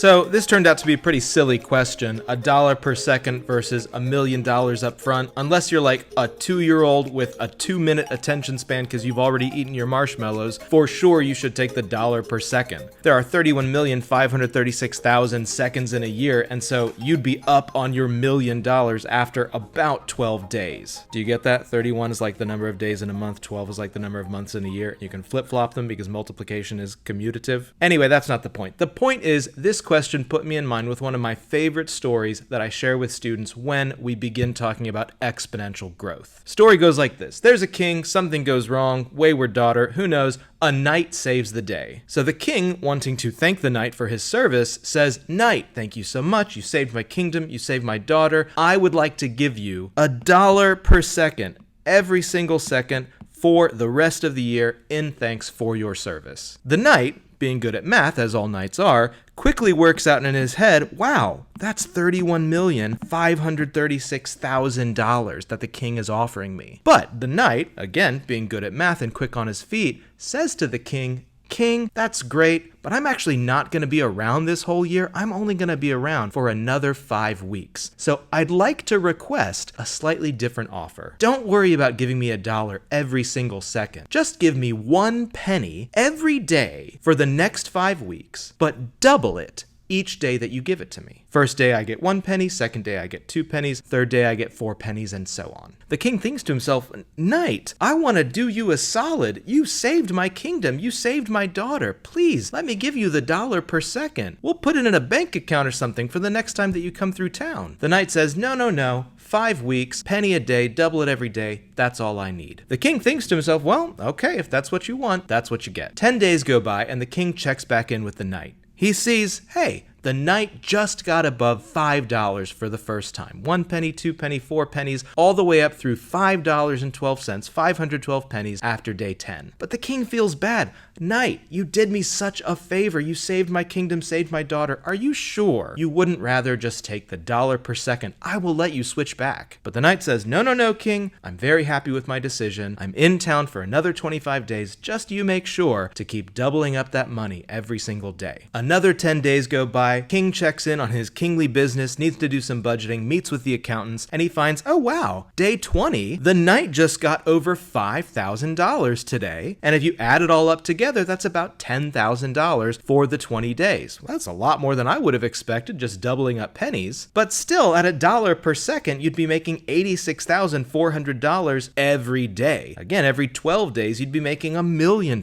So this turned out to be a pretty silly question, $1 per second versus $1 million up front, unless you're like a 2-year-old with a 2-minute attention span because you've already eaten your marshmallows. For sure you should take the $1 per second. There are 31,536,000 seconds in a year, and so you'd be up on your $1 million after about 12 days. Do you get that? 31 is like the number of days in a month, 12 is like the number of months in a year. You can flip-flop them because multiplication is commutative. Anyway, that's not the point. The point is, this question put me in mind with one of my favorite stories that I share with students when we begin talking about exponential growth. Story goes like this. There's a king, something goes wrong, wayward daughter, who knows, a knight saves the day. So the king, wanting to thank the knight for his service, says, "Knight, thank you so much. You saved my kingdom, you saved my daughter. I would like to give you $1 per second, every single second, for the rest of the year in thanks for your service." The knight, being good at math, as all knights are, quickly works out in his head, wow, that's $31,536,000 that the king is offering me. But the knight, again, being good at math and quick on his feet, says to the king, "King, that's great, but I'm actually not going to be around this whole year. I'm only going to be around for another 5 weeks. So I'd like to request a slightly different offer. Don't worry about giving me $1 every single second. Just give me 1 penny every day for the next 5 weeks, but double it each day that you give it to me. First day I get 1 penny, second day I get 2 pennies, third day I get 4 pennies, and so on." The king thinks to himself, "Knight, I want to do you a solid. You saved my kingdom. You saved my daughter. Please, let me give you the $1 per second. We'll put it in a bank account or something for the next time that you come through town." The knight says, no. 5 weeks, penny a day, double it every day. That's all I need. The king thinks to himself, well, okay, if that's what you want, that's what you get. 10 days go by and the king checks back in with the knight. He sees, hey, the knight just got above $5 for the first time. 1 penny, 2 penny, 4 pennies, all the way up through $5.12, 512 pennies after day 10. But the king feels bad. "Knight, you did me such a favor. You saved my kingdom, saved my daughter. Are you sure you wouldn't rather just take the $1 per second? I will let you switch back." But the knight says, no, king. I'm very happy with my decision. I'm in town for another 25 days. Just you make sure to keep doubling up that money every single day. Another 10 days go by. King checks in on his kingly business, needs to do some budgeting, meets with the accountants, and he finds, oh wow, day 20, the knight just got over $5,000 today. And if you add it all up together, that's about $10,000 for the 20 days. Well, that's a lot more than I would have expected, just doubling up pennies. But still, at $1 per second, you'd be making $86,400 every day. Again, every 12 days, you'd be making $1 million.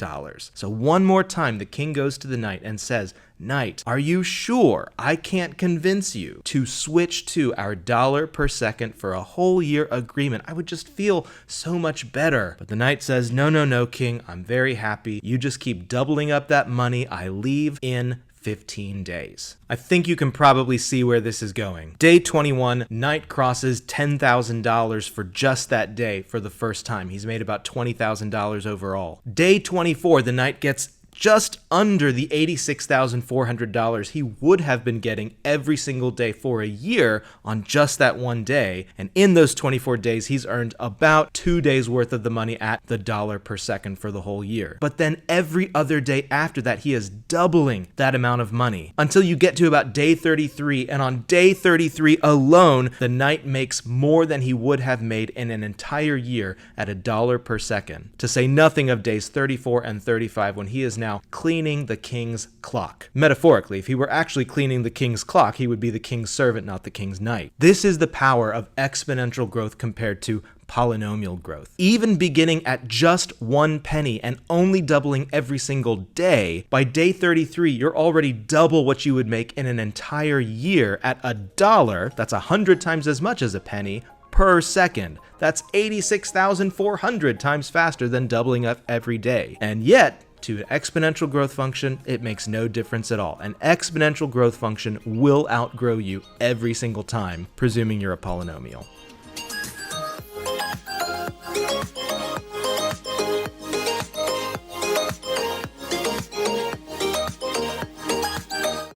So one more time, the king goes to the knight and says, "Knight, are you sure I can't convince you to switch to our $1 per second for a whole year agreement? I would just feel so much better." But the knight says, no, king, I'm very happy. You just keep doubling up that money. I leave in 15 days. I think you can probably see where this is going. Day 21, knight crosses $10,000 for just that day for the first time. He's made about $20,000 overall. Day 24, the knight gets just under the $86,400 he would have been getting every single day for a year on just that one day. And in those 24 days, he's earned about 2 days worth of the money at the $1 per second for the whole year. But then every other day after that, he is doubling that amount of money until you get to about day 33. And on day 33 alone, the knight makes more than he would have made in an entire year at $1 per second. To say nothing of days 34 and 35 when he is now cleaning the king's clock. Metaphorically, if he were actually cleaning the king's clock, he would be the king's servant, not the king's knight. This is the power of exponential growth compared to polynomial growth. Even beginning at just 1 penny and only doubling every single day, by day 33, you're already double what you would make in an entire year at $1. That's 100 times as much as a penny per second. That's 86,400 times faster than doubling up every day. And yet, to an exponential growth function, it makes no difference at all. An exponential growth function will outgrow you every single time, presuming you're a polynomial.